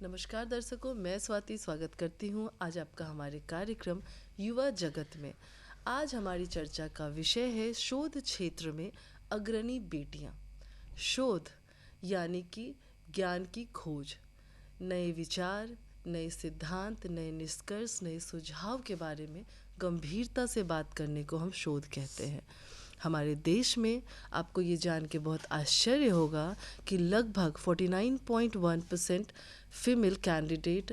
नमस्कार दर्शकों, मैं स्वाति स्वागत करती हूँ आज आपका हमारे कार्यक्रम युवा जगत में। आज हमारी चर्चा का विषय है शोध क्षेत्र में अग्रणी बेटियाँ। शोध यानी कि ज्ञान की खोज, नए विचार, नए सिद्धांत, नए निष्कर्ष, नए सुझाव के बारे में गंभीरता से बात करने को हम शोध कहते हैं। हमारे देश में आपको ये जान के बहुत आश्चर्य होगा कि लगभग 49.1% फीमेल कैंडिडेट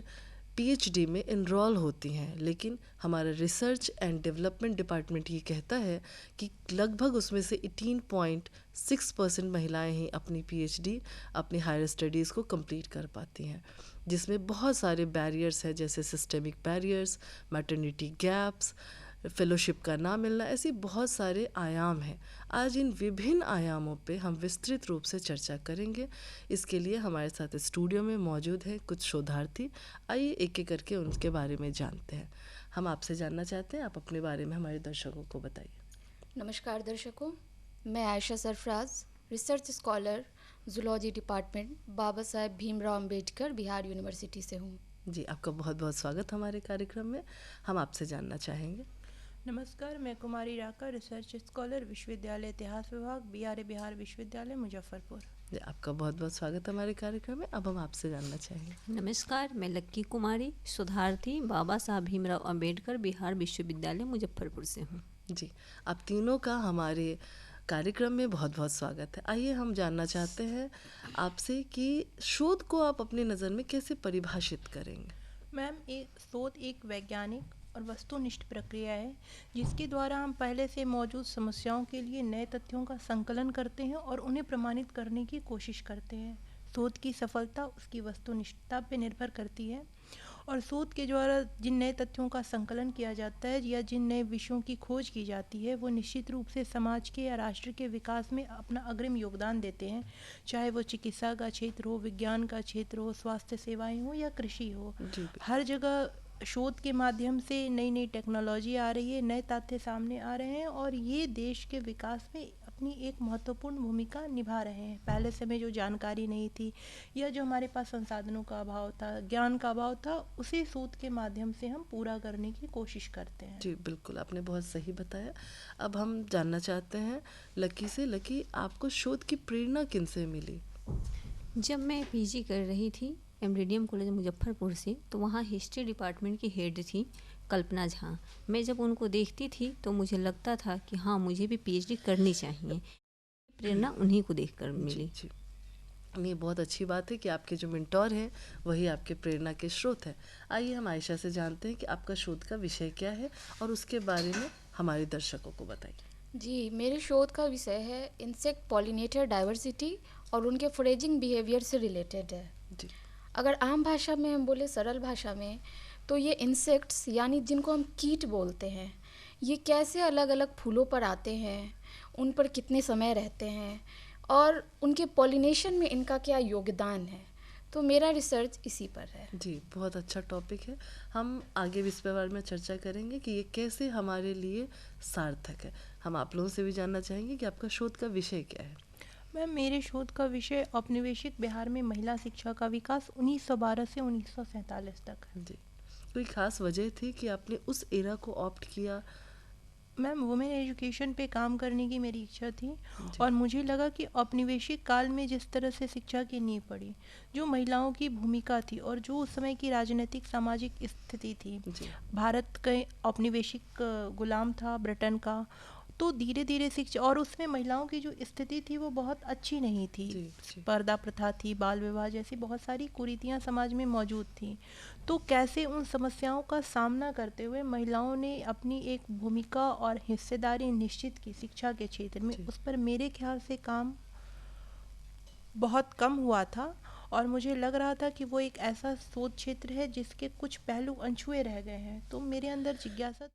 पीएचडी में इनरोल होती हैं, लेकिन हमारा रिसर्च एंड डेवलपमेंट डिपार्टमेंट ये कहता है कि लगभग उसमें से 18.6% महिलाएं ही अपनी पीएचडी, अपनी हायर स्टडीज़ को कंप्लीट कर पाती हैं, जिसमें बहुत सारे बैरियर्स हैं, जैसे systemic barriers, maternity gaps, fellowship का ना मिलना, ऐसी बहुत सारे आयाम हैं। आज इन विभिन्न आयामों पे हम विस्तृत रूप से चर्चा करेंगे। इसके लिए हमारे साथ स्टूडियो में मौजूद हैं कुछ शोधार्थी। आइए एक एक करके उनके बारे में जानते हैं। हम आपसे जानना चाहते हैं, आप अपने बारे में हमारे दर्शकों को बताइए। नमस्कार दर्शकों, मैं Ayesha Sarfaraz, research scholar, zoology department, Baba Saheb Bhimrao Ambedkar Bihar university से हूँ। जी, आपका बहुत बहुत स्वागत हमारे कार्यक्रम में। हम आपसे जानना चाहेंगे। नमस्कार, मैं कुमारी राका, रिसर्च स्कॉलर, विश्वविद्यालय इतिहास विभाग, बिहार विश्वविद्यालय मुजफ्फरपुर। जी, आपका बहुत बहुत स्वागत हमारे कार्यक्रम में। अब हम आपसे जानना चाहेंगे। नमस्कार, मैं लक्की कुमारी, शोधार्थी, बाबा साहब भीमराव अंबेडकर बिहार विश्वविद्यालय मुजफ्फरपुर से हूँ। जी, आप तीनों का हमारे कार्यक्रम में बहुत बहुत स्वागत है। आइए हम जानना चाहते हैं आपसे कि शोध को आप अपनी नज़र में कैसे परिभाषित करेंगे। मैम, एक शोध एक वैज्ञानिक और वस्तुनिष्ठ प्रक्रिया है जिसके द्वारा हम पहले से मौजूद समस्याओं के लिए नए तथ्यों का संकलन करते हैं और उन्हें प्रमाणित करने की कोशिश करते हैं। शोध की सफलता उसकी वस्तुनिष्ठता पर निर्भर करती है और शोध के द्वारा जिन नए तथ्यों का संकलन किया जाता है या जिन नए विषयों की खोज की जाती है वो निश्चित रूप से समाज के या राष्ट्र के विकास में अपना अग्रिम योगदान देते हैं, चाहे वो चिकित्सा का क्षेत्र हो, विज्ञान का क्षेत्र हो, स्वास्थ्य सेवाएं हो या कृषि हो। हर जगह शोध के माध्यम से नई नई टेक्नोलॉजी आ रही है, नए तथ्य सामने आ रहे हैं और ये देश के विकास में अपनी एक महत्वपूर्ण भूमिका निभा रहे हैं। पहले समय जो जानकारी नहीं थी या जो हमारे पास संसाधनों का अभाव था, ज्ञान का अभाव था, उसी शोध के माध्यम से हम पूरा करने की कोशिश करते हैं। जी बिल्कुल, आपने बहुत सही बताया। अब हम जानना चाहते हैं लकी से। लकी, आपको शोध की प्रेरणा किन से मिली? जब मैं पीजी कर रही थी एमडीडीएम कॉलेज मुजफ्फरपुर से, तो वहाँ हिस्ट्री डिपार्टमेंट की हेड थी कल्पना झा। मैं जब उनको देखती थी तो मुझे लगता था कि हाँ, मुझे भी पीएचडी करनी चाहिए। प्रेरणा उन्हीं को देखकर मिली। जी, ये बहुत अच्छी बात है कि आपके जो मेंटोर हैं वही आपके प्रेरणा के स्रोत हैं। आइए हम आयशा से जानते हैं कि आपका शोध का विषय क्या है और उसके बारे में हमारे दर्शकों को बताइए। जी, मेरे शोध का विषय है इंसेक्ट पॉलिनेटर डाइवर्सिटी और उनके फोरेजिंग बिहेवियर से रिलेटेड है। जी, अगर आम भाषा में हम बोले, सरल भाषा में, तो ये इंसेक्ट्स यानी जिनको हम कीट बोलते हैं, ये कैसे अलग अलग फूलों पर आते हैं, उन पर कितने समय रहते हैं और उनके पॉलिनेशन में इनका क्या योगदान है। तो मेरा रिसर्च इसी पर है। जी, बहुत अच्छा टॉपिक है। हम आगे भी इस पे बारे में चर्चा करेंगे कि ये कैसे हमारे लिए सार्थक है। हम आप लोगों से भी जानना चाहेंगे कि आपका शोध का विषय क्या है। मैम, मेरे शोध का विषय औपनिवेशिक बिहार में महिला शिक्षा का विकास 1912 से 1947 तक। जी, कोई ख़ास वजह थी कि आपने उस एरा को ऑप्ट किया? मैम, वुमेन एजुकेशन पे काम करने की मेरी इच्छा थी और मुझे लगा कि औपनिवेशिक काल में जिस तरह से शिक्षा की नींव पड़ी, जो महिलाओं की भूमिका थी और जो उस समय की राजनीतिक सामाजिक स्थिति थी, भारत का औपनिवेशिक गुलाम था ब्रिटेन का, तो धीरे धीरे शिक्षा और उसमें महिलाओं की जो स्थिति थी वो बहुत अच्छी नहीं थी। पर्दा प्रथा थी, बाल विवाह जैसी बहुत सारी कुरीतियाँ समाज में मौजूद थी। तो कैसे उन समस्याओं का सामना करते हुए महिलाओं ने अपनी एक भूमिका और हिस्सेदारी निश्चित की शिक्षा के क्षेत्र में, उस पर मेरे ख्याल से काम बहुत कम हुआ था और मुझे लग रहा था कि वो एक ऐसा शोध क्षेत्र है जिसके कुछ पहलू अनछुए रह गए हैं। तो मेरे अंदर जिज्ञासा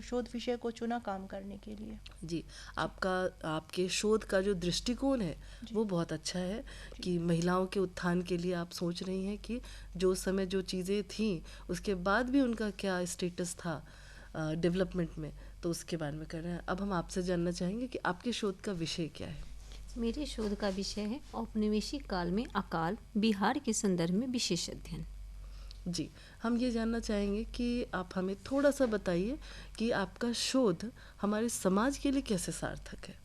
शोध विषय को चुना काम करने के लिए। जी, आपके शोध का जो दृष्टिकोण है वो बहुत अच्छा है कि महिलाओं के उत्थान के लिए आप सोच रही हैं कि जो समय जो चीज़ें थीं उसके बाद भी उनका क्या स्टेटस था डेवलपमेंट में, तो उसके बारे में कर रहे हैं। अब हम आपसे जानना चाहेंगे कि आपके शोध का विषय क्या है। मेरे शोध का विषय है औपनिवेशिक काल में अकाल, बिहार के संदर्भ में विशेष अध्ययन। जी, हम ये जानना चाहेंगे कि आप हमें थोड़ा सा बताइए कि आपका शोध हमारे समाज के लिए कैसे सार्थक है।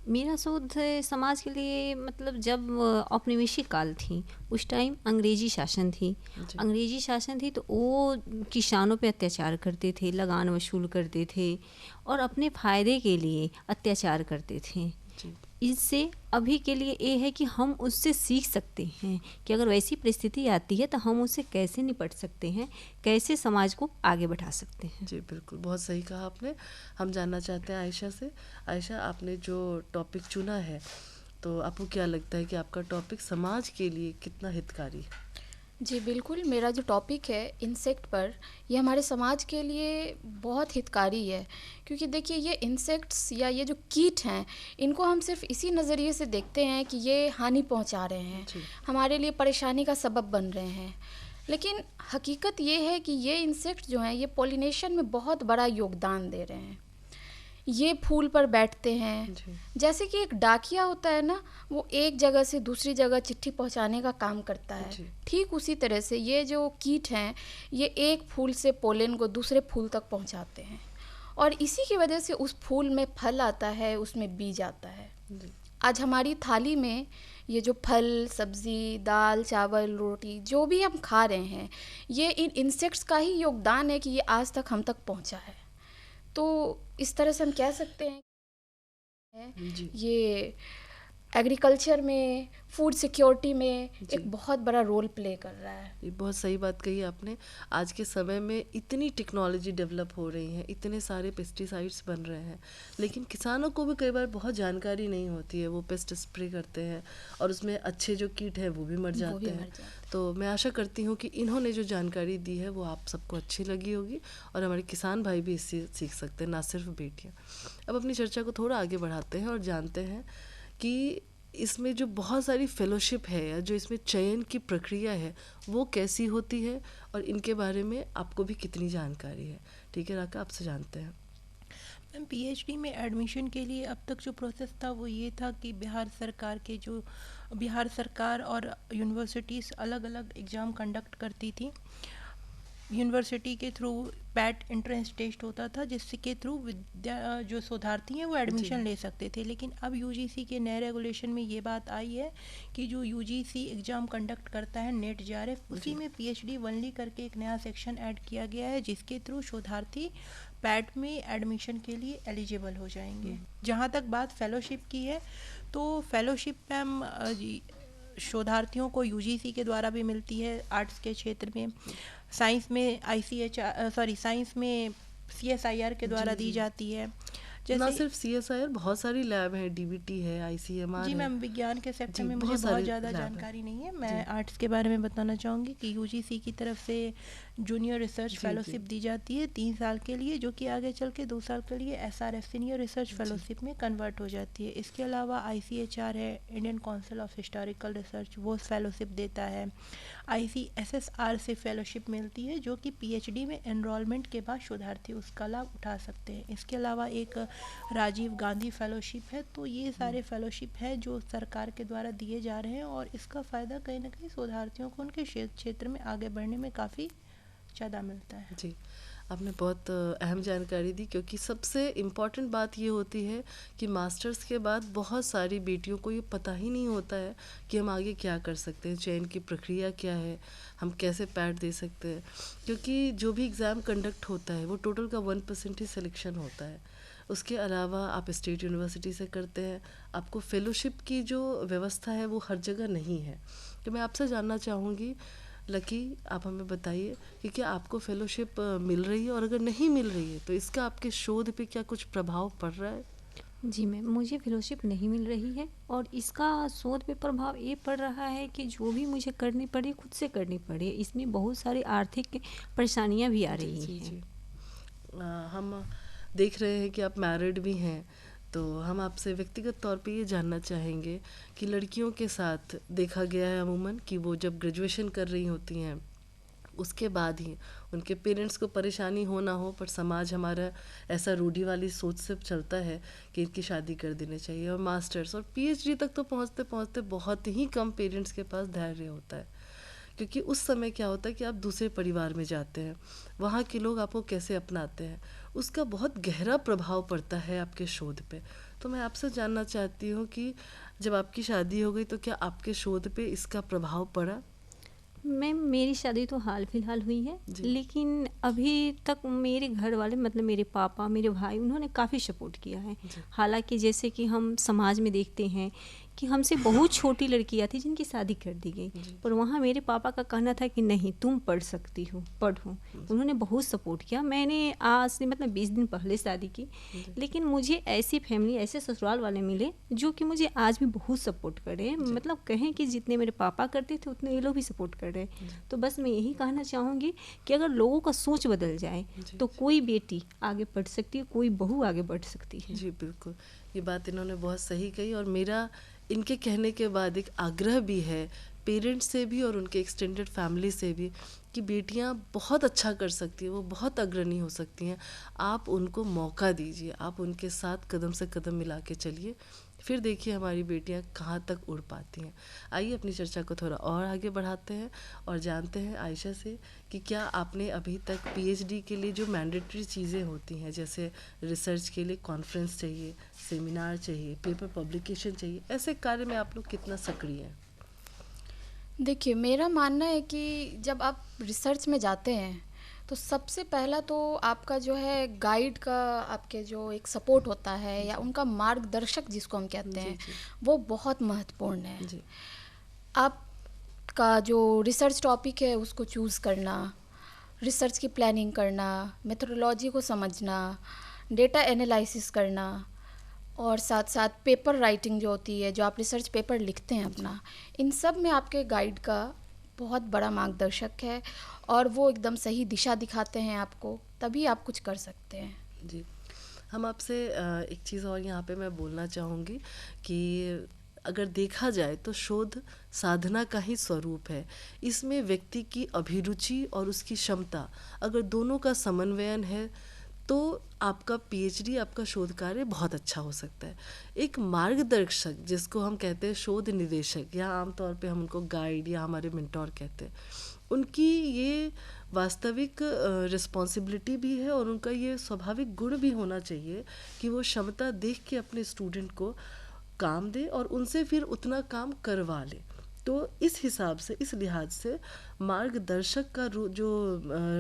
मेरा शोध समाज के लिए मतलब जब औपनिवेशिक काल थी, उस टाइम अंग्रेजी शासन थी। जी। अंग्रेजी शासन थी तो वो किसानों पे अत्याचार करते थे, लगान वसूल करते थे और अपने फ़ायदे के लिए अत्याचार करते थे। जी। इससे अभी के लिए ये है कि हम उससे सीख सकते हैं कि अगर वैसी परिस्थिति आती है तो हम उससे कैसे निपट सकते हैं, कैसे समाज को आगे बढ़ा सकते हैं। जी बिल्कुल, बहुत सही कहा आपने। हम जानना चाहते हैं आयशा से। आयशा, आपने जो टॉपिक चुना है, तो आपको क्या लगता है कि आपका टॉपिक समाज के लिए कितना हितकारी है? जी बिल्कुल, मेरा जो टॉपिक है इंसेक्ट पर, ये हमारे समाज के लिए बहुत हितकारी है। क्योंकि देखिए, ये इंसेक्ट्स या ये जो कीट हैं, इनको हम सिर्फ इसी नज़रिए से देखते हैं कि ये हानि पहुंचा रहे हैं, जी। हमारे लिए परेशानी का सबब बन रहे हैं। लेकिन हकीकत ये है कि ये इंसेक्ट जो हैं, ये पॉलिनेशन में बहुत बड़ा योगदान दे रहे हैं। ये फूल पर बैठते हैं। जी। जैसे कि एक डाकिया होता है ना, वो एक जगह से दूसरी जगह चिट्ठी पहुंचाने का काम करता है। जी। ठीक उसी तरह से ये जो कीट हैं, ये एक फूल से पोलन को दूसरे फूल तक पहुंचाते हैं, और इसी की वजह से उस फूल में फल आता है, उसमें बीज आता है। जी। आज हमारी थाली में ये जो फल, सब्ज़ी, दाल, चावल, रोटी जो भी हम खा रहे हैं, ये इन इंसेक्ट्स का ही योगदान है कि ये आज तक हम तक पहुंचा है। तो इस तरह से हम कह सकते हैं जी। ये एग्रीकल्चर में, फूड सिक्योरिटी में जी। एक बहुत बड़ा रोल प्ले कर रहा है। ये बहुत सही बात कही आपने। आज के समय में इतनी टेक्नोलॉजी डेवलप हो रही है, इतने सारे पेस्टिसाइड्स बन रहे हैं, लेकिन किसानों को भी कई बार बहुत जानकारी नहीं होती है। वो पेस्ट स्प्रे करते हैं और उसमें अच्छे जो कीट हैं वो भी मर जाते हैं। तो मैं आशा करती हूँ कि इन्होंने जो जानकारी दी है वो आप सबको अच्छी लगी होगी और हमारे किसान भाई भी इससे सीख सकते हैं, ना सिर्फ बेटियाँ। अब अपनी चर्चा को थोड़ा आगे बढ़ाते हैं और जानते हैं कि इसमें जो बहुत सारी फेलोशिप है या जो इसमें चयन की प्रक्रिया है वो कैसी होती है और इनके बारे में आपको भी कितनी जानकारी है। ठीक है राका, आपसे जानते हैं। मैम, पीएचडी में एडमिशन के लिए अब तक जो प्रोसेस था वो ये था कि बिहार सरकार और यूनिवर्सिटीज़ अलग अलग एग्ज़ाम कंडक्ट करती थी। यूनिवर्सिटी के थ्रू पैट एंट्रेंस टेस्ट होता था, जिसके थ्रू जो शोधार्थी हैं वो एडमिशन ले सकते थे। लेकिन अब यूजीसी के नए रेगुलेशन में ये बात आई है कि जो यूजीसी एग्ज़ाम कंडक्ट करता है, नेट जेआरएफ, उसी में पीएचडी वनली करके एक नया सेक्शन ऐड किया गया है, जिसके थ्रू शोधार्थी पैट में एडमिशन के लिए एलिजिबल हो जाएंगे। जहाँ तक बात फेलोशिप की है, तो फेलोशिप मैम शोधार्थियों को यूजीसी के द्वारा भी मिलती है आर्ट्स के क्षेत्र में, साइंस में साइंस में सीएसआईआर के द्वारा दी जाती है। ना सिर्फ सीएसआईआर, बहुत सारी लैब है, डीबीटी है, आईसीएमआर जी है। मैम, विज्ञान के सेक्टर में मुझे बहुत बहुत ज़्यादा जानकारी नहीं है। मैं आर्ट्स के बारे में बताना चाहूँगी कि यूजीसी की तरफ से जूनियर रिसर्च फेलोशिप दी जाती है 3 साल के लिए, जो कि आगे चल के 2 साल के लिए एसआरएफ सीनियर रिसर्च फेलोशिप में कन्वर्ट हो जाती है। इसके अलावा आईसीएचआर है, Indian council of historical research, वो फेलोशिप देता है। आईसीएसएसआर से फेलोशिप मिलती है, जो कि पीएचडी में एनरोलमेंट के बाद शोधार्थी उसका लाभ उठा सकते हैं। इसके अलावा एक राजीव गांधी फेलोशिप है। तो ये सारे फेलोशिप है जो सरकार के द्वारा दिए जा रहे हैं, और इसका फ़ायदा कहीं ना कहीं शोधार्थियों को उनके क्षेत्र में आगे बढ़ने में काफ़ी ज़्यादा मिलता है। जी, आपने बहुत अहम जानकारी दी, क्योंकि सबसे इम्पॉर्टेंट बात ये होती है कि मास्टर्स के बाद बहुत सारी बेटियों को ये पता ही नहीं होता है कि हम आगे क्या कर सकते हैं, चयन की प्रक्रिया क्या है, हम कैसे पैट दे सकते हैं। क्योंकि जो भी एग्ज़ाम कंडक्ट होता है वो टोटल का 1% ही सिलेक्शन होता है। उसके अलावा आप स्टेट यूनिवर्सिटी से करते हैं, आपको फेलोशिप की जो व्यवस्था है वो हर जगह नहीं है। तो मैं आपसे जानना चाहूँगी लकी, आप हमें बताइए कि क्या आपको फेलोशिप मिल रही है, और अगर नहीं मिल रही है तो इसका आपके शोध पे क्या कुछ प्रभाव पड़ रहा है? जी मैम, मुझे फेलोशिप नहीं मिल रही है और इसका शोध पे प्रभाव ये पड़ रहा है कि जो भी मुझे करनी पड़े खुद से करनी पड़े। इसमें बहुत सारी आर्थिक परेशानियां भी आ रही हैं। हम देख रहे हैं कि आप मैरिड भी हैं, तो हम आपसे व्यक्तिगत तौर पे ये जानना चाहेंगे कि लड़कियों के साथ देखा गया है अमूमन कि वो जब ग्रेजुएशन कर रही होती हैं उसके बाद ही उनके पेरेंट्स को परेशानी हो ना हो, पर समाज हमारा ऐसा रूढ़ी वाली सोच से चलता है कि इनकी शादी कर देनी चाहिए। और मास्टर्स और पीएचडी तक तो पहुंचते पहुंचते बहुत ही कम पेरेंट्स के पास धैर्य होता है, क्योंकि उस समय क्या होता है कि आप दूसरे परिवार में जाते हैं, वहाँ के लोग आपको कैसे अपनाते हैं, उसका बहुत गहरा प्रभाव पड़ता है आपके शोध पे। तो मैं आपसे जानना चाहती हूँ कि जब आपकी शादी हो गई तो क्या आपके शोध पे इसका प्रभाव पड़ा? मैम मेरी शादी तो हाल फिलहाल हुई है, जी। लेकिन अभी तक मेरे घर वाले मतलब मेरे पापा मेरे भाई उन्होंने काफ़ी सपोर्ट किया है। जी। हालांकि जैसे कि हम समाज में देखते हैं कि हमसे बहुत छोटी लड़कियां थी जिनकी शादी कर दी गई, जी। पर वहाँ मेरे पापा का कहना था कि नहीं तुम पढ़ सकती हो, पढ़ो। उन्होंने बहुत सपोर्ट किया। मैंने आज से मतलब 20 दिन पहले शादी की, लेकिन मुझे ऐसी फैमिली ऐसे ससुराल वाले मिले जो कि मुझे आज भी बहुत सपोर्ट कर रहे हैं। मतलब कहें कि जितने मेरे पापा करते थे उतने ये लोग भी सपोर्ट कर रहे हैं। तो बस मैं यही कहना चाहूँगी कि अगर लोगों का सोच बदल जाए तो कोई बेटी आगे बढ़ सकती है, कोई बहू आगे बढ़ सकती है। जी बिल्कुल, ये बात इन्होंने बहुत सही कही। और मेरा इनके कहने के बाद एक आग्रह भी है पेरेंट्स से भी और उनके एक्सटेंडेड फैमिली से भी कि बेटियां बहुत अच्छा कर सकती हैं, वो बहुत अग्रणी हो सकती हैं। आप उनको मौका दीजिए, आप उनके साथ कदम से कदम मिला के चलिए, फिर देखिए हमारी बेटियां कहाँ तक उड़ पाती हैं। आइए अपनी चर्चा को थोड़ा और आगे बढ़ाते हैं और जानते हैं आयशा से कि क्या आपने अभी तक पीएचडी के लिए जो मैंडेटरी चीज़ें होती हैं, जैसे रिसर्च के लिए कॉन्फ्रेंस चाहिए, सेमिनार चाहिए, पेपर पब्लिकेशन चाहिए, ऐसे कार्य में आप लोग कितना सक्रिय हैं? देखिए, मेरा मानना है कि जब आप रिसर्च में जाते हैं तो सबसे पहला तो आपका जो है गाइड का आपके जो एक सपोर्ट होता है या उनका मार्गदर्शक जिसको हम कहते हैं, वो बहुत महत्वपूर्ण है। जी। आपका जो रिसर्च टॉपिक है उसको चूज़ करना, रिसर्च की प्लानिंग करना, मेथोडोलॉजी को समझना, डेटा एनालिसिस करना और साथ साथ पेपर राइटिंग जो होती है, जो आप रिसर्च पेपर लिखते हैं अपना, इन सब में आपके गाइड का बहुत बड़ा मार्गदर्शक है और वो एकदम सही दिशा दिखाते हैं आपको, तभी आप कुछ कर सकते हैं। जी, हम आपसे एक चीज़ और यहाँ पे मैं बोलना चाहूँगी कि अगर देखा जाए तो शोध साधना का ही स्वरूप है। इसमें व्यक्ति की अभिरुचि और उसकी क्षमता अगर दोनों का समन्वयन है तो आपका पीएचडी, आपका शोध कार्य बहुत अच्छा हो सकता है। एक मार्गदर्शक जिसको हम कहते हैं शोध निदेशक, या आमतौर पे हम उनको गाइड या हमारे मेंटोर कहते हैं, उनकी ये वास्तविक रिस्पॉन्सिबिलिटी भी है और उनका ये स्वाभाविक गुण भी होना चाहिए कि वो क्षमता देख के अपने स्टूडेंट को काम दे और उनसे फिर उतना काम करवा ले। तो इस हिसाब से, इस लिहाज से मार्गदर्शक का जो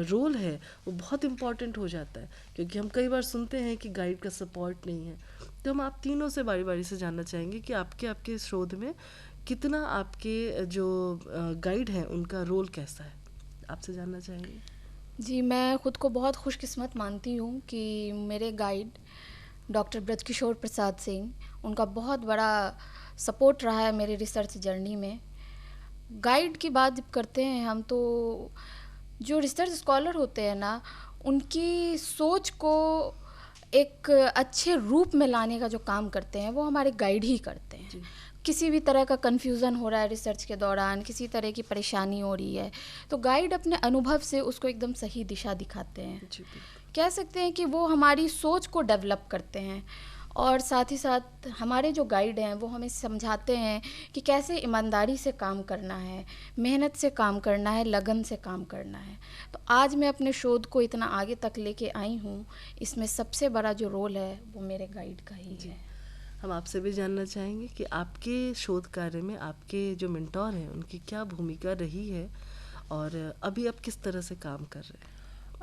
रोल है वो बहुत इम्पॉर्टेंट हो जाता है, क्योंकि हम कई बार सुनते हैं कि गाइड का सपोर्ट नहीं है। तो हम आप तीनों से बारी बारी से जानना चाहेंगे कि आपके शोध में कितना आपके जो गाइड हैं उनका रोल कैसा है, आपसे जानना चाहेंगे। जी, मैं ख़ुद को बहुत खुशकिस्मत मानती हूँ कि मेरे गाइड डॉक्टर ब्रजकिशोर प्रसाद सिंह, उनका बहुत बड़ा सपोर्ट रहा है मेरे रिसर्च जर्नी में। गाइड की बात जब करते हैं हम, तो जो रिसर्च स्कॉलर होते हैं ना, उनकी सोच को एक अच्छे रूप में लाने का जो काम करते हैं वो हमारे गाइड ही करते हैं। किसी भी तरह का कन्फ्यूज़न हो रहा है रिसर्च के दौरान, किसी तरह की परेशानी हो रही है, तो गाइड अपने अनुभव से उसको एकदम सही दिशा दिखाते हैं। कह सकते हैं कि वो हमारी सोच को डेवलप करते हैं और साथ ही साथ हमारे जो गाइड हैं वो हमें समझाते हैं कि कैसे ईमानदारी से काम करना है, मेहनत से काम करना है, लगन से काम करना है। तो आज मैं अपने शोध को इतना आगे तक लेके आई हूँ, इसमें सबसे बड़ा जो रोल है वो मेरे गाइड का ही है। हम आपसे भी जानना चाहेंगे कि आपके शोध कार्य में आपके जो मेंटोर हैं उनकी क्या भूमिका रही है और अभी आप किस तरह से काम कर रहे हैं,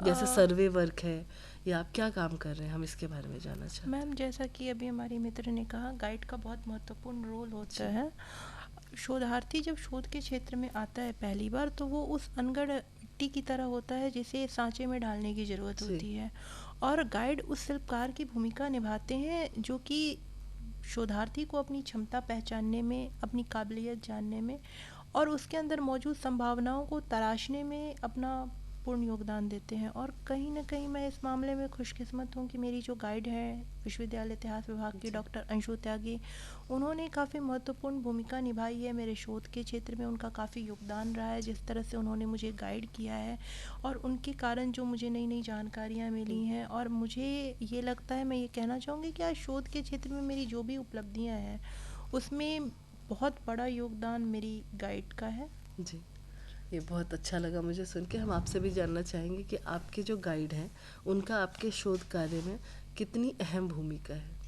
जैसे सर्वे वर्क है या आप क्या काम कर रहे हैं, हम इसके बारे में जानना चाहते हैं। मैम, जैसा कि अभी हमारी मित्र ने कहा, गाइड का बहुत महत्वपूर्ण रोल होता है। शोधार्थी जब शोध के क्षेत्र में आता है पहली बार, तो वो उस अनगढ़ मिट्टी की तरह होता है जिसे सांचे में ढालने की ज़रूरत होती है, और गाइड उस शिल्पकार की भूमिका निभाते हैं जो कि शोधार्थी को अपनी क्षमता पहचानने में, अपनी काबिलियत जानने में और उसके अंदर मौजूद संभावनाओं को तराशने में अपना महत्वपूर्ण योगदान देते हैं। और कहीं न कहीं मैं इस मामले में खुशकिस्मत हूँ कि मेरी जो गाइड हैं विश्वविद्यालय इतिहास विभाग की डॉक्टर अंशु त्यागी, उन्होंने काफ़ी महत्वपूर्ण भूमिका निभाई है मेरे शोध के क्षेत्र में। उनका काफ़ी योगदान रहा है जिस तरह से उन्होंने मुझे गाइड किया है, और उनके कारण जो मुझे नई नई जानकारियाँ मिली हैं। और मुझे ये लगता है, मैं ये कहना चाहूँगी कि आज शोध के क्षेत्र में मेरी जो भी उपलब्धियाँ हैं उसमें बहुत बड़ा योगदान मेरी गाइड का है। जी, ये बहुत अच्छा लगा मुझे सुन के। हम आपसे भी जानना चाहेंगे कि आपके जो गाइड हैं उनका आपके शोध कार्य में कितनी अहम भूमिका है?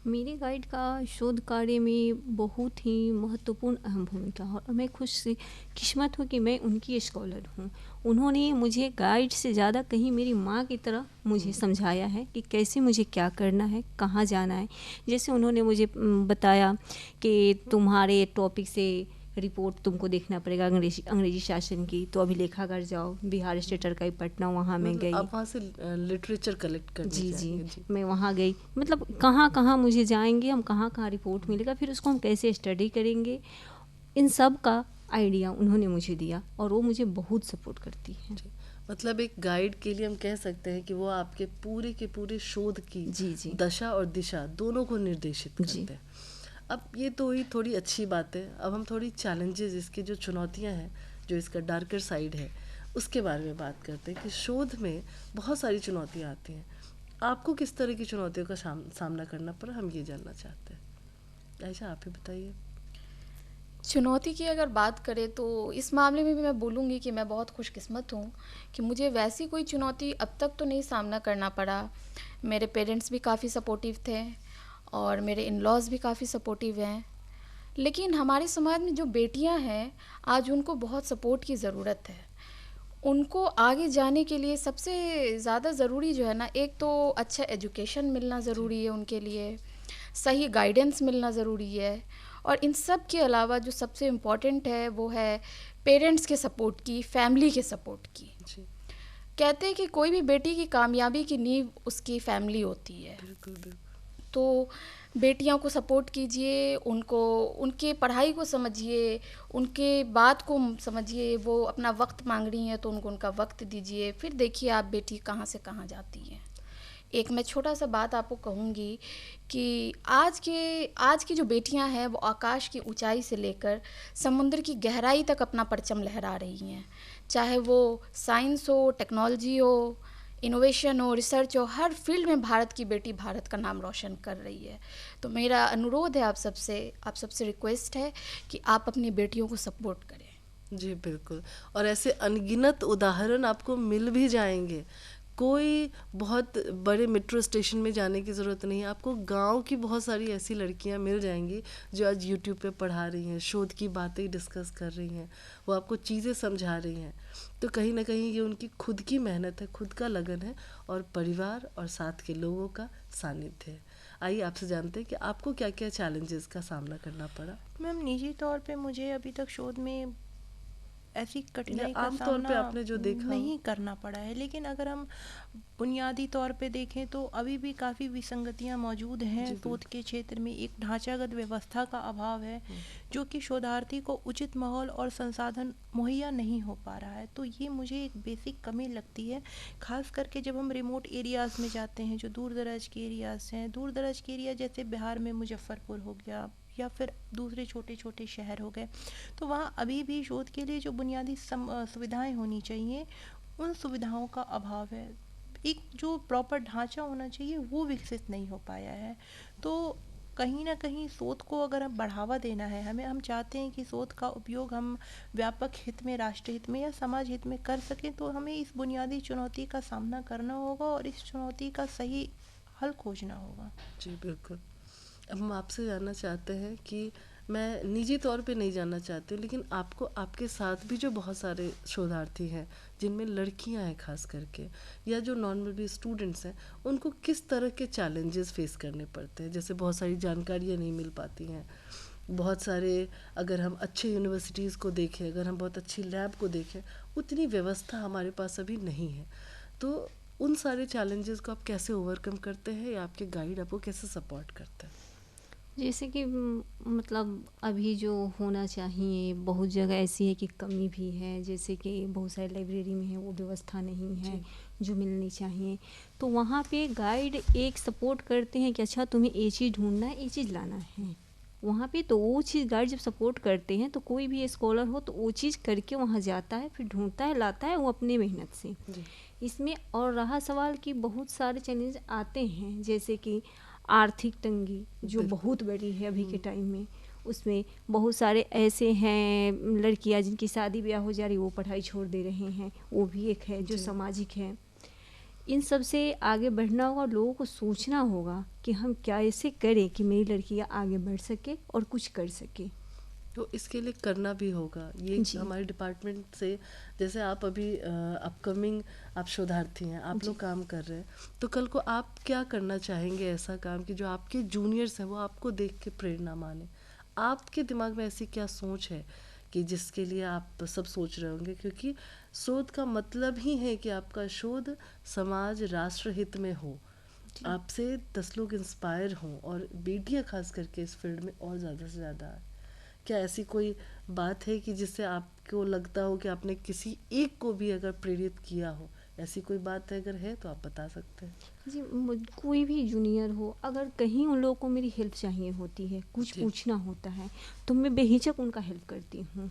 मेरे गाइड का शोध कार्य में बहुत ही महत्वपूर्ण अहम भूमिका है और मैं किस्मत हूँ कि मैं उनकी स्कॉलर हूँ। उन्होंने मुझे गाइड से ज़्यादा कहीं मेरी माँ की तरह मुझे समझाया है कि कैसे मुझे क्या करना है, कहाँ जाना है। जैसे उन्होंने मुझे बताया कि तुम्हारे टॉपिक से रिपोर्ट तुमको देखना पड़ेगा अंग्रेजी शासन की, तो अभिलेखागार जाओ, बिहार स्टेट आर्काइव पटना, वहाँ मैं गई। आप वहाँ से लिटरेचर कलेक्ट करने जी जाएंगे? जी, मैं वहाँ गई। मतलब कहाँ कहाँ मुझे जाएंगे, हम कहाँ कहाँ रिपोर्ट मिलेगा, फिर उसको हम कैसे स्टडी करेंगे, इन सब का आइडिया उन्होंने मुझे दिया और वो मुझे बहुत सपोर्ट करती है। मतलब एक गाइड के लिए हम कह सकते हैं कि वो आपके पूरे के पूरे शोध की जी जी दशा और दिशा दोनों को निर्देशित करते हैं। अब ये तो हुई थोड़ी अच्छी बात है। अब हम थोड़ी चैलेंजेस, इसकी जो चुनौतियां हैं, जो इसका डार्कर साइड है, उसके बारे में बात करते हैं कि शोध में बहुत सारी चुनौतियां आती हैं। आपको किस तरह की चुनौतियों का सामना करना पड़ा, हम ये जानना चाहते हैं। आयशा, आप ही बताइए। चुनौती की अगर बात करें तो इस मामले में भी मैं बोलूँगी कि मैं बहुत खुशकिस्मत हूँ कि मुझे वैसी कोई चुनौती अब तक तो नहीं सामना करना पड़ा। मेरे पेरेंट्स भी काफ़ी सपोर्टिव थे और मेरे इन-लॉज़ भी काफ़ी सपोर्टिव हैं। लेकिन हमारे समाज में जो बेटियां हैं, आज उनको बहुत सपोर्ट की ज़रूरत है। उनको आगे जाने के लिए सबसे ज़्यादा ज़रूरी जो है ना, एक तो अच्छा एजुकेशन मिलना ज़रूरी है उनके लिए, सही गाइडेंस मिलना ज़रूरी है, और इन सब के अलावा जो सबसे इम्पॉर्टेंट है वो है पेरेंट्स के सपोर्ट की, फैमिली के सपोर्ट की। जी, कहते हैं कि कोई भी बेटी की कामयाबी की नींव उसकी फैमिली होती है। बिल्कुल बिल्कुल। तो बेटियों को सपोर्ट कीजिए, उनको उनके पढ़ाई को समझिए, उनके बात को समझिए। वो अपना वक्त मांग रही हैं तो उनको उनका वक्त दीजिए, फिर देखिए आप बेटी कहाँ से कहाँ जाती है। एक मैं छोटा सा बात आपको कहूँगी कि आज की जो बेटियां हैं वो आकाश की ऊंचाई से लेकर समुद्र की गहराई तक अपना परचम लहरा रही हैं। चाहे वो साइंस हो, टेक्नोलॉजी हो, इनोवेशन हो, रिसर्च हो, हर फील्ड में भारत की बेटी भारत का नाम रोशन कर रही है। तो मेरा अनुरोध है आप सबसे रिक्वेस्ट है कि आप अपनी बेटियों को सपोर्ट करें। जी बिल्कुल। और ऐसे अनगिनत उदाहरण आपको मिल भी जाएंगे। कोई बहुत बड़े मेट्रो स्टेशन में जाने की ज़रूरत नहीं है, आपको गांव की बहुत सारी ऐसी लड़कियां मिल जाएंगी जो आज यूट्यूब पे पढ़ा रही हैं, शोध की बातें डिस्कस कर रही हैं, वो आपको चीज़ें समझा रही हैं। तो कहीं ना कहीं ये उनकी खुद की मेहनत है, खुद का लगन है, और परिवार और साथ के लोगों का सानिध्य है। आइए आपसे जानते हैं कि आपको क्या क्या चैलेंजेस का सामना करना पड़ा। मैम, निजी तौर पे मुझे अभी तक शोध में ऐसी कठिनाई का आमतौर पे सामना आपने जो देखा नहीं करना पड़ा है, लेकिन अगर हम बुनियादी तौर पे देखें तो अभी भी काफ़ी विसंगतियां मौजूद हैं। शोध के क्षेत्र में एक ढांचागत व्यवस्था का अभाव है जो कि शोधार्थी को उचित माहौल और संसाधन मुहैया नहीं हो पा रहा है। तो ये मुझे एक बेसिक कमी लगती है, खास करके जब हम रिमोट एरियाज़ में जाते हैं, जो दूर दराज के एरियाज़ हैं। दूर दराज के एरिया जैसे बिहार में मुजफ्फरपुर हो गया या फिर दूसरे छोटे छोटे शहर हो गए, तो वहाँ अभी भी शोध के लिए जो बुनियादी सुविधाएं होनी चाहिए, उन सुविधाओं का अभाव है। एक जो प्रॉपर ढांचा होना चाहिए वो विकसित नहीं हो पाया है। तो कहीं ना कहीं शोध को अगर हम बढ़ावा देना है, हम चाहते हैं कि शोध का उपयोग हम व्यापक हित में, राष्ट्र हित में या समाज हित में कर सकें, तो हमें इस बुनियादी चुनौती का सामना करना होगा और इस चुनौती का सही हल खोजना होगा। जी बिल्कुल। अब हम आपसे जानना चाहते हैं कि मैं निजी तौर पे नहीं जानना चाहती हूँ, लेकिन आपको, आपके साथ भी जो बहुत सारे शोधार्थी हैं जिनमें लड़कियां हैं खास करके, या जो नॉर्मल भी स्टूडेंट्स हैं, उनको किस तरह के चैलेंजेस फेस करने पड़ते हैं? जैसे बहुत सारी जानकारियाँ नहीं मिल पाती हैं, बहुत सारे, अगर हम अच्छे यूनिवर्सिटीज़ को देखें, अगर हम बहुत अच्छी लैब को देखें, उतनी व्यवस्था हमारे पास अभी नहीं है। तो उन सारे चैलेंजेस को आप कैसे ओवरकम करते हैं, या आपके गाइड आपको कैसे सपोर्ट करते हैं? जैसे कि मतलब अभी जो होना चाहिए बहुत जगह ऐसी है कि कमी भी है, जैसे कि बहुत सारे लाइब्रेरी में है वो व्यवस्था नहीं है जो मिलनी चाहिए। तो वहाँ पे गाइड एक सपोर्ट करते हैं कि अच्छा तुम्हें ये चीज़ ढूंढना है, ये चीज़ लाना है वहाँ पे। तो वो चीज़ गाइड जब सपोर्ट करते हैं तो कोई भी स्कॉलर हो तो वो चीज़ करके वहाँ जाता है, फिर ढूंढता है, लाता है वो अपने मेहनत से। इसमें और रहा सवाल कि बहुत सारे चैलेंज आते हैं, जैसे कि आर्थिक तंगी जो बहुत बड़ी है अभी के टाइम में। उसमें बहुत सारे ऐसे हैं लड़कियां जिनकी शादी ब्याह हो जा रही, वो पढ़ाई छोड़ दे रहे हैं, वो भी एक है जो सामाजिक है। इन सब से आगे बढ़ना होगा, लोगों को सोचना होगा कि हम क्या ऐसे करें कि मेरी लड़कियां आगे बढ़ सके और कुछ कर सके। तो इसके लिए करना भी होगा। ये हमारे डिपार्टमेंट से, जैसे आप अभी अपकमिंग आप शोधार्थी हैं, आप लोग काम कर रहे हैं, तो कल को आप क्या करना चाहेंगे ऐसा काम कि जो आपके जूनियर्स हैं वो आपको देख के प्रेरणा माने? आपके दिमाग में ऐसी क्या सोच है कि जिसके लिए आप सब सोच रहे होंगे? क्योंकि शोध का मतलब ही है कि आपका शोध समाज राष्ट्र हित में हो, आपसे 10 लोग इंस्पायर हों और बेटियां खास करके इस फील्ड में और ज़्यादा से ज़्यादा आए। क्या ऐसी कोई बात है कि जिससे आपको लगता हो कि आपने किसी एक को भी अगर प्रेरित किया हो? ऐसी कोई बात है, अगर है तो आप बता सकते हैं। जी, कोई भी जूनियर हो, अगर कहीं उन लोगों को मेरी हेल्प चाहिए होती है, कुछ पूछना होता है, तो मैं बेहिचक उनका हेल्प करती हूँ,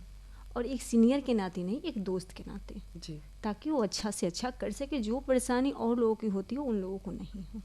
और एक सीनियर के नाते नहीं, एक दोस्त के नाते जी, ताकि वो अच्छा से अच्छा कर सके। जो परेशानी और लोगों की होती है उन लोगों को नहीं हो।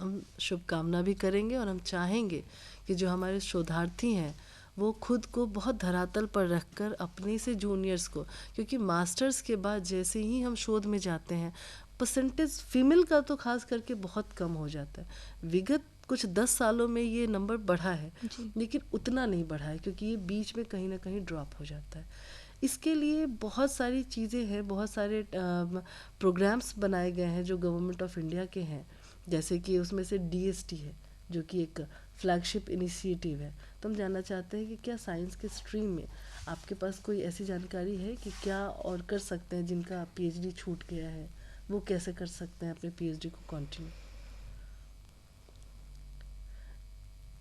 हम शुभकामना भी करेंगे और हम चाहेंगे कि जो हमारे शोधार्थी हैं वो खुद को बहुत धरातल पर रखकर अपने से जूनियर्स को, क्योंकि मास्टर्स के बाद जैसे ही हम शोध में जाते हैं परसेंटेज फीमेल का तो खास करके बहुत कम हो जाता है। विगत कुछ 10 सालों में ये नंबर बढ़ा है, लेकिन उतना नहीं बढ़ा है क्योंकि ये बीच में कहीं ना कहीं ड्रॉप हो जाता है। इसके लिए बहुत सारी चीज़ें हैं, बहुत सारे प्रोग्राम्स बनाए गए हैं जो गवर्नमेंट ऑफ इंडिया के हैं, जैसे कि उसमें से DST है जो कि एक फ्लैगशिप इनिशिएटिव है। तो हम जानना चाहते हैं कि क्या साइंस के स्ट्रीम में आपके पास कोई ऐसी जानकारी है कि क्या और कर सकते हैं जिनका PhD छूट गया है, वो कैसे कर सकते हैं अपने PhD को कंटिन्यू?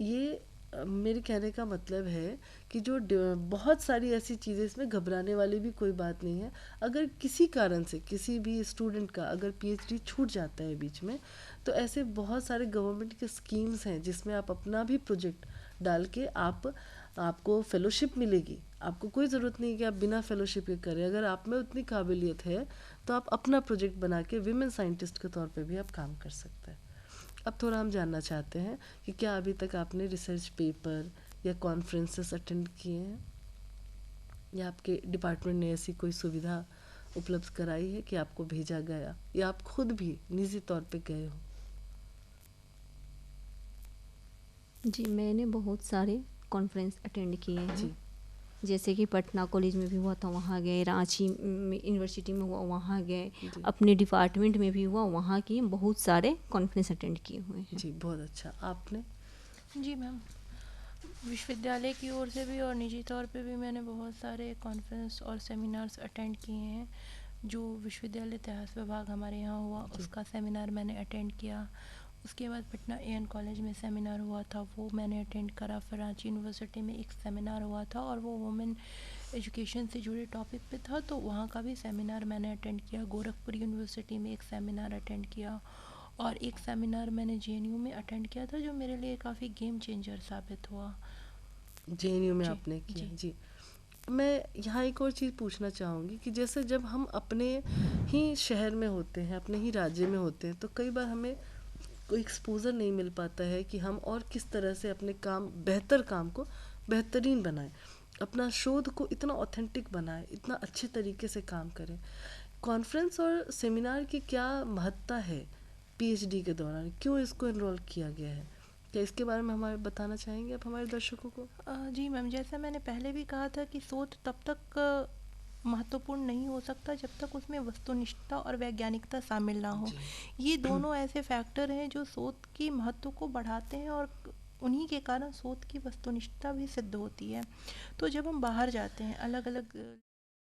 ये मेरे कहने का मतलब है कि जो बहुत सारी ऐसी चीज़ें, इसमें घबराने वाली भी कोई बात नहीं है। अगर किसी कारण से किसी भी स्टूडेंट का अगर PhD छूट जाता है बीच में, तो ऐसे बहुत सारे गवर्नमेंट के स्कीम्स हैं जिसमें आप अपना भी प्रोजेक्ट डाल के आपको फेलोशिप मिलेगी। आपको कोई ज़रूरत नहीं कि आप बिना फेलोशिप के करें। अगर आप में उतनी काबिलियत है तो आप अपना प्रोजेक्ट बना के विमेन साइंटिस्ट के तौर पे भी आप काम कर सकते हैं। अब थोड़ा हम जानना चाहते हैं कि क्या अभी तक आपने रिसर्च पेपर या कॉन्फ्रेंसेस अटेंड किए हैं, या आपके डिपार्टमेंट ने ऐसी कोई सुविधा उपलब्ध कराई है कि आपको भेजा गया, या आप खुद भी निजी तौर पे गए हो? जी, मैंने बहुत सारे कॉन्फ्रेंस अटेंड किए हैं। जैसे कि पटना कॉलेज में भी हुआ था, वहाँ गए, रांची यूनिवर्सिटी में हुआ, वहाँ गए, अपने डिपार्टमेंट में भी हुआ, वहाँ की बहुत सारे कॉन्फ्रेंस अटेंड किए हुए हैं। जी, बहुत अच्छा। आपने? जी मैम, विश्वविद्यालय की ओर से भी और निजी तौर पे भी मैंने बहुत सारे कॉन्फ्रेंस और सेमिनार्स अटेंड किए हैं। जो विश्वविद्यालय इतिहास विभाग हमारे यहाँ हुआ उसका सेमिनार मैंने अटेंड किया। उसके बाद पटना AN कॉलेज में सेमिनार हुआ था, वो मैंने अटेंड करा। फिर रांची यूनिवर्सिटी में एक सेमिनार हुआ था और वो वुमेन एजुकेशन से जुड़े टॉपिक पे था, तो वहाँ का भी सेमिनार मैंने अटेंड किया। गोरखपुर यूनिवर्सिटी में एक सेमिनार अटेंड किया और एक सेमिनार मैंने JNU में अटेंड किया था जो मेरे लिए काफ़ी गेम चेंजर साबित हुआ। JNU में आपने किया? जी। मैं यहाँ एक और चीज़ पूछना चाहूँगी कि जैसे जब हम अपने ही शहर में होते हैं, अपने ही राज्य में होते हैं, तो कई बार हमें कोई एक्सपोज़र नहीं मिल पाता है कि हम और किस तरह से अपने बेहतर काम को बेहतरीन बनाएं, अपना शोध को इतना ऑथेंटिक बनाएं, इतना अच्छे तरीके से काम करें। कॉन्फ्रेंस और सेमिनार की क्या महत्ता है PhD के दौरान? क्यों इसको इनरोल किया गया है? क्या इसके बारे में हमारे बताना चाहेंगे आप हमारे दर्शकों को? जी मैम, जैसा मैंने पहले भी कहा था कि शोध तब तक महत्वपूर्ण नहीं हो सकता जब तक उसमें वस्तुनिष्ठता और वैज्ञानिकता शामिल ना हो। ये दोनों ऐसे फैक्टर हैं जो शोध की महत्व को बढ़ाते हैं और उन्हीं के कारण शोध की वस्तुनिष्ठता भी सिद्ध होती है। तो जब हम बाहर जाते हैं, अलग अलग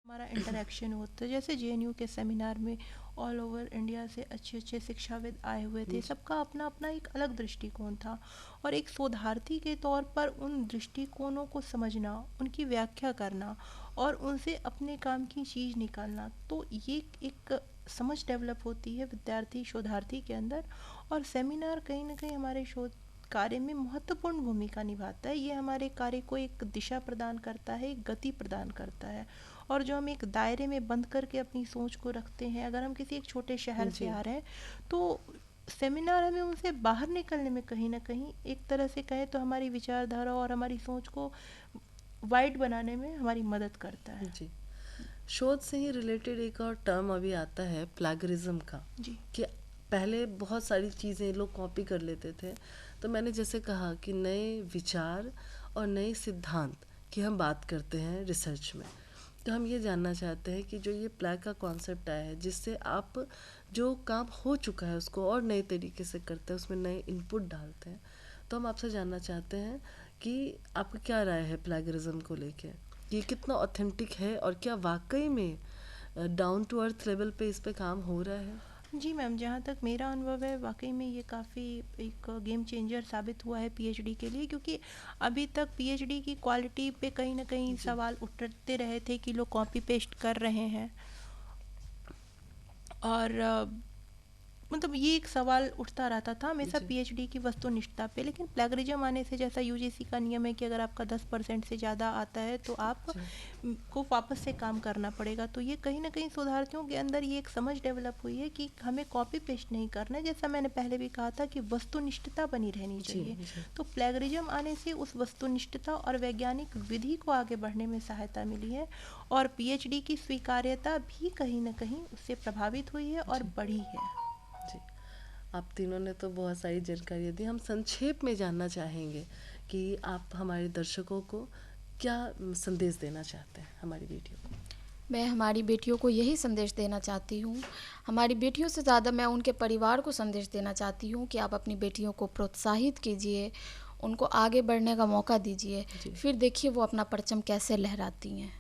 हमारा इंटरेक्शन होता है। जैसे जेएनयू के सेमिनार में ऑल ओवर इंडिया से अच्छे अच्छे शिक्षाविद आए हुए थे, सबका अपना अपना एक अलग दृष्टिकोण था, और एक शोधार्थी के तौर पर उन दृष्टिकोणों को समझना, उनकी व्याख्या करना और उनसे अपने काम की चीज़ निकालना, तो ये एक समझ डेवलप होती है विद्यार्थी शोधार्थी के अंदर। और सेमिनार कहीं ना कहीं हमारे शोध कार्य में महत्वपूर्ण भूमिका निभाता है। ये हमारे कार्य को एक दिशा प्रदान करता है, एक गति प्रदान करता है। और जो हम एक दायरे में बंद करके अपनी सोच को रखते हैं, अगर हम किसी एक छोटे शहर से आ रहे हैं तो सेमिनार हमें उनसे बाहर निकलने में कहीं ना कहीं एक तरह से कहें तो हमारी विचारधारा और हमारी सोच को वाइड बनाने में हमारी मदद करता है। जी, शोध से ही रिलेटेड एक और टर्म अभी आता है प्लैगरिज्म का, जी कि पहले बहुत सारी चीज़ें लोग कॉपी कर लेते थे। तो मैंने जैसे कहा कि नए विचार और नए सिद्धांत की हम बात करते हैं रिसर्च में, तो हम ये जानना चाहते हैं कि जो ये प्लैग का कॉन्सेप्ट आया है, जिससे आप जो काम हो चुका है उसको और नए तरीके से करते हैं, उसमें नए इनपुट डालते हैं। तो हम आपसे जानना चाहते हैं कि आपका क्या राय है प्लैगरिज्म को लेके, ये कितना ऑथेंटिक है और क्या वाकई में डाउन टू अर्थ लेवल पे इस पे काम हो रहा है? जी मैम, जहाँ तक मेरा अनुभव है वाकई में ये काफ़ी एक गेम चेंजर साबित हुआ है पीएचडी के लिए, क्योंकि अभी तक पीएचडी की क्वालिटी पे कहीं ना कहीं सवाल उठते रहे थे कि लोग कॉपी पेस्ट कर रहे हैं, और मतलब ये एक सवाल उठता रहता था हमेशा पीएचडी की वस्तुनिष्ठता पे। लेकिन प्लैगरिज्म आने से, जैसा यूजीसी का नियम है कि अगर आपका 10% से ज़्यादा आता है तो आप को वापस से काम करना पड़ेगा, तो ये कहीं ना कहीं शोधार्थियों के अंदर ये एक समझ डेवलप हुई है कि हमें कॉपी पेस्ट नहीं करना है। जैसा मैंने पहले भी कहा था कि वस्तुनिष्ठता बनी रहनी चाहिए, तो प्लैगरिज्म आने से उस वस्तुनिष्ठता और वैज्ञानिक विधि को आगे बढ़ने में सहायता मिली है, और पीएचडी की स्वीकार्यता भी कहीं ना कहीं उससे प्रभावित हुई है और बढ़ी है। जी, आप तीनों ने तो बहुत सारी जानकारी दी। हम संक्षेप में जानना चाहेंगे कि आप हमारे दर्शकों को क्या संदेश देना चाहते हैं, हमारी बेटियों को? मैं हमारी बेटियों को यही संदेश देना चाहती हूँ, हमारी बेटियों से ज़्यादा मैं उनके परिवार को संदेश देना चाहती हूँ कि आप अपनी बेटियों को प्रोत्साहित कीजिए, उनको आगे बढ़ने का मौका दीजिए, फिर देखिए वो अपना परचम कैसे लहराती हैं।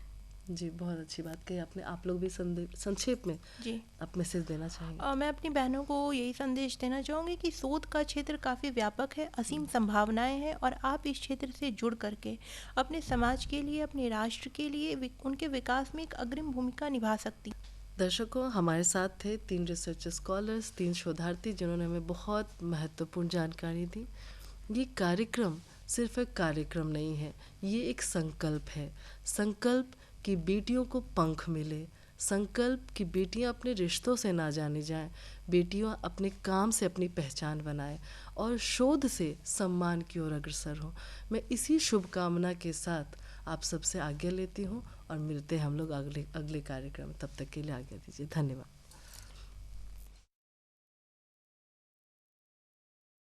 जी, बहुत अच्छी बात कही आपने। आप लोग भी संक्षेप में जी आप मैसेज देना चाहेंगे? मैं अपनी बहनों को यही संदेश देना चाहूँगी कि शोध का क्षेत्र काफ़ी व्यापक है, असीम संभावनाएं हैं, और आप इस क्षेत्र से जुड़ करके अपने समाज के लिए, अपने राष्ट्र के लिए, उनके विकास में एक अग्रिम भूमिका निभा सकती। दर्शकों, हमारे साथ थे 3 रिसर्च स्कॉलर्स, 3 शोधार्थी, जिन्होंने हमें बहुत महत्वपूर्ण जानकारी दी। ये कार्यक्रम सिर्फ एक कार्यक्रम नहीं है, ये एक संकल्प है। संकल्प कि बेटियों को पंख मिले, संकल्प कि बेटियां अपने रिश्तों से ना जानी जाएं, बेटियां अपने काम से अपनी पहचान बनाएं और शोध से सम्मान की ओर अग्रसर हों। मैं इसी शुभकामना के साथ आप सबसे आज्ञा लेती हूँ और मिलते हैं हम लोग अगले कार्यक्रम। तब तक के लिए आज्ञा दीजिए। धन्यवाद।